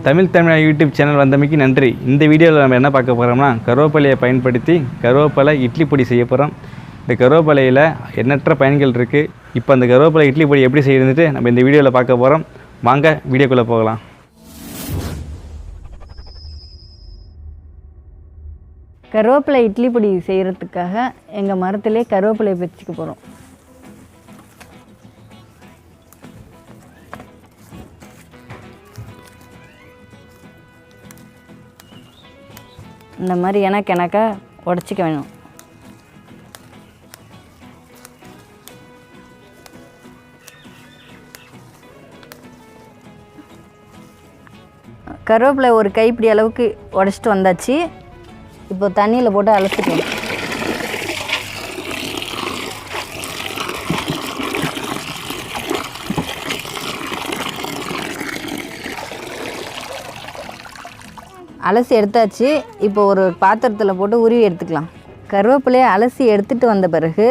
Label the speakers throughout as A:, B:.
A: தமிழா YouTube channel வந்தமைக்கு நன்றி. இந்த வீடியோவில் நம்ம என்ன பார்க்க போகிறோம்னா, கருவேப்பிலையை பயன்படுத்தி கருவேப்பிலை இட்லி பொடி செய்ய போகிறோம். இந்த கருவேப்பிலையில் எண்ணற்ற பயன்கள் இருக்குது. இப்போ அந்த கருவேப்பிலை இட்லி பொடி எப்படி செய்யணுன்ட்டு நம்ம இந்த வீடியோவில் பார்க்க போகிறோம். வாங்க வீடியோக்குள்ளே போகலாம்.
B: கருவேப்பிலை இட்லி பொடி செய்கிறதுக்காக எங்கள் மரத்திலே கருவேப்பிலையை பறிச்சுக்க போகிறோம். இந்த மாதிரி எனக்கா உடச்சிக்க வேணும். கருவேப்பிலை ஒரு கைப்பிடி அளவுக்கு உடச்சிட்டு வந்தாச்சு. இப்போ தண்ணியில் போட்டு அலசிக்கணும். அலசி எடுத்தாச்சு. இப்போ ஒரு பாத்திரத்தில் போட்டு உருவி எடுத்துக்கலாம். கருவேப்பிலையை அலசி எடுத்துகிட்டு வந்த பிறகு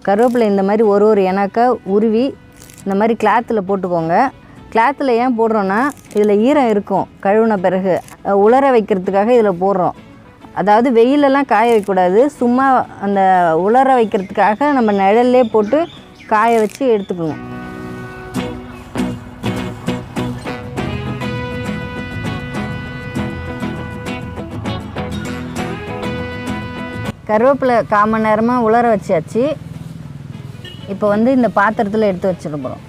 B: கருவேப்பிலை இந்த மாதிரி ஒரு எனக்கா உருவி இந்த மாதிரி கிளாத்தில் போட்டுக்கோங்க. கிளாத்தில் ஏன் போடுறோன்னா, இதில் ஈரம் இருக்கும். கழுவுன பிறகு உலர வைக்கிறதுக்காக இதில் போடுறோம். அதாவது வெயிலெல்லாம் காய வைக்கக்கூடாது, சும்மா அந்த உலர வைக்கிறதுக்காக நம்ம நிழல்லே போட்டு காய வச்சு எடுத்துக்கணும். கருவேப்பிலை 1/4 மணி நேரமாக உலர வச்சாச்சு. இப்போ இந்த பாத்திரத்தில் எடுத்து வச்சிட போகிறோம்.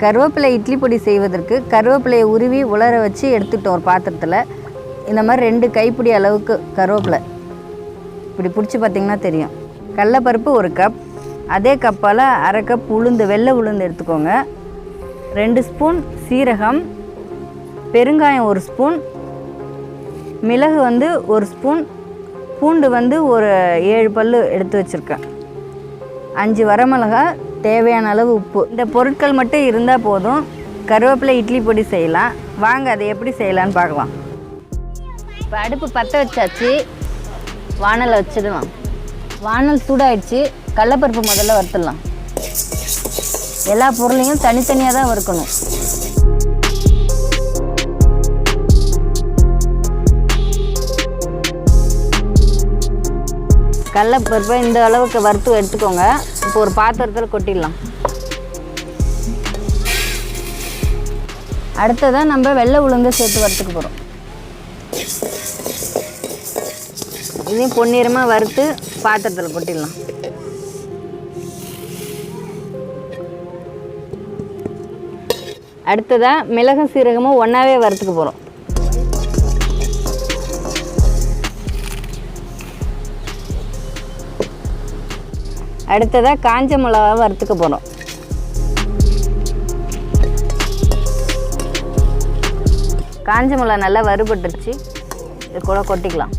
B: கருவேப்பிலை இட்லி பொடி செய்வதற்கு கருவேப்பிலையை உருவி உலர வச்சு எடுத்துக்கிட்டோம் ஒரு பாத்திரத்தில். இந்த மாதிரி 2 கைப்பிடி அளவுக்கு கருவேப்பிலை இப்படி பிடிச்சி பார்த்திங்கன்னா தெரியும். கடலைப்பருப்பு 1 கப், அதே கப்பால் 1/2 கப் உளுந்து, வெள்ளை உளுந்து எடுத்துக்கோங்க. 2 ஸ்பூன் சீரகம், பெருங்காயம் 1 ஸ்பூன், மிளகு 1 ஸ்பூன், பூண்டு ஒரு 7 பல் எடுத்து வச்சுருக்கேன், 5 வரமிளகாய், தேவையான அளவு உப்பு. இந்த பொருட்கள் மட்டும் இருந்தால் போதும், கருவேப்பிலை இட்லி பொடி செய்யலாம். வாங்க அதை எப்படி செய்யலான்னு பார்க்கலாம். இப்போ அடுப்பு பற்ற வச்சாச்சு. வானலை வச்சிடலாம். வானல் சூடாயிடுச்சு. கடலைப்பருப்பு முதல்ல வறுத்துடலாம். எல்லா பொருளையும் தனித்தனியாக தான் வறுக்கணும். கடலைப்பருப்பை இந்த அளவுக்கு வறுத்து எடுத்துக்கோங்க. இப்போ ஒரு பாத்திரத்தில் கொட்டிடலாம். அடுத்ததான் நம்ம வெள்ளை உளுந்து சேர்த்து வறுத்துக்க போகிறோம். இதையும் பொன்னிறமாக வறுத்து பாத்திரத்தில் கொட்டிடலாம். அடுத்ததாக மிளகும் சீரகமும் ஒன்றாவே வறுத்துக்க போகிறோம். அடுத்ததாக காஞ்ச மிளகா வறுத்துக்க போகிறோம். காஞ்ச மிளகா நல்லா வறுபட்டுருச்சு. இது கூட கொட்டிக்கலாம்.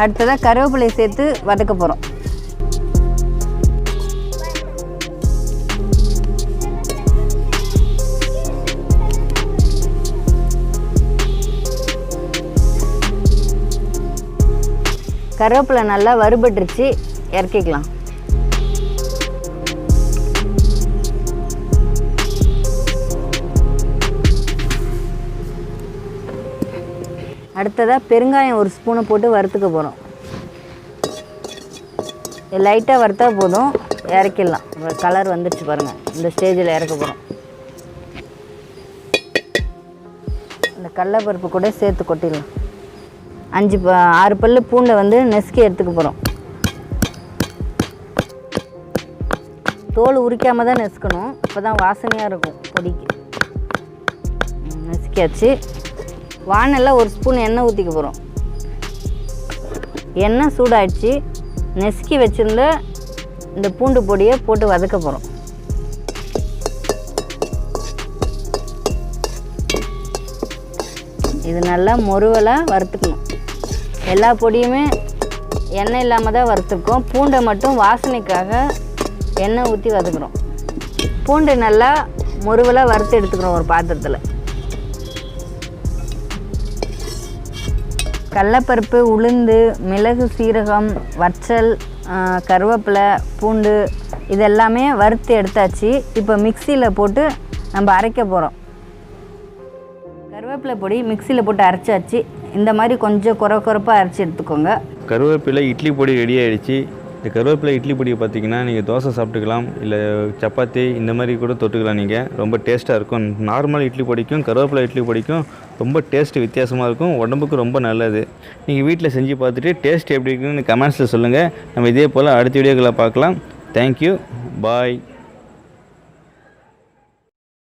B: அடுத்ததாக கருவேப்பிலையை சேர்த்து வதக்க போகிறோம். கருவேப்பிலை நல்லா வறுபட்டுருச்சு, இறக்கிக்கலாம். அடுத்ததாக பெருங்காயம் 1 ஸ்பூனை போட்டு வறுத்துக்க போகிறோம். லைட்டாக வறுத்தா போதும், இறக்கிடலாம். கலர் வந்துடுச்சு பாருங்கள். இந்த ஸ்டேஜில் இறக்க போகிறோம். இந்த கடலைப்பருப்பு கூட சேர்த்து கொட்டிடலாம். 5-6 பல்லு பூண்டை நெசுக்கி எடுத்துக்க போகிறோம். தோல் உரிக்காமல் தான் நெசுக்கணும், அப்போ தான் வாசனையாக இருக்கும் பொடிக்கு. நெசுக்கியாச்சு. வானலில் 1 ஸ்பூன் எண்ணெய் ஊற்றிக்க போகிறோம். எண்ணெய் சூடாகிடுச்சு. நெசுக்கி வச்சுருந்த இந்த பூண்டு பொடியை போட்டு வதக்க போகிறோம். இது நல்லா முறுவலாக வறுத்துக்கணும். எல்லா பொடியுமே எண்ணெய் இல்லாமல் தான் வறுத்துருக்கோம். பூண்டை மட்டும் வாசனைக்காக எண்ணெய் ஊற்றி வதக்குறோம். பூண்டு நல்லா முறுவலாக வறுத்து எடுத்துக்கிறோம் ஒரு பாத்திரத்தில். கடலைப்பருப்பு, உளுந்து, மிளகு, சீரகம், வற்றல், கருவேப்பிலை, பூண்டு இதெல்லாமே வறுத்து எடுத்தாச்சு. இப்போ மிக்சியில் போட்டு நம்ம அரைக்க போகிறோம். கருவேப்பிலை பொடி மிக்சியில் போட்டு அரைச்சாச்சு. இந்த மாதிரி கொஞ்சம் குறப்பாக அரைச்சி எடுத்துக்கோங்க.
A: கருவேப்பிலை இட்லி பொடி ரெடி ஆகிடுச்சு. இந்த கருவேப்பிலை இட்லி பொடியை பார்த்திங்கன்னா நீங்கள் தோசை சாப்பிட்டுக்கலாம், இல்லை சப்பாத்தி இந்த மாதிரி கூட தொட்டுக்கலாம். நீங்கள் ரொம்ப டேஸ்ட்டாக இருக்கும். நார்மல் இட்லி பொடிக்கும் கருவேப்பிலை இட்லி பொடிக்கும் ரொம்ப டேஸ்ட்டு வித்தியாசமாக இருக்கும். உடம்புக்கு ரொம்ப நல்லது. நீங்கள் வீட்டில் செஞ்சு பார்த்துட்டு டேஸ்ட் எப்படி இருக்குன்னு கமெண்ட்ஸில் சொல்லுங்கள். நம்ம இதே போல் அடுத்த வீடியோக்களை பார்க்கலாம். தேங்க்யூ. பாய்.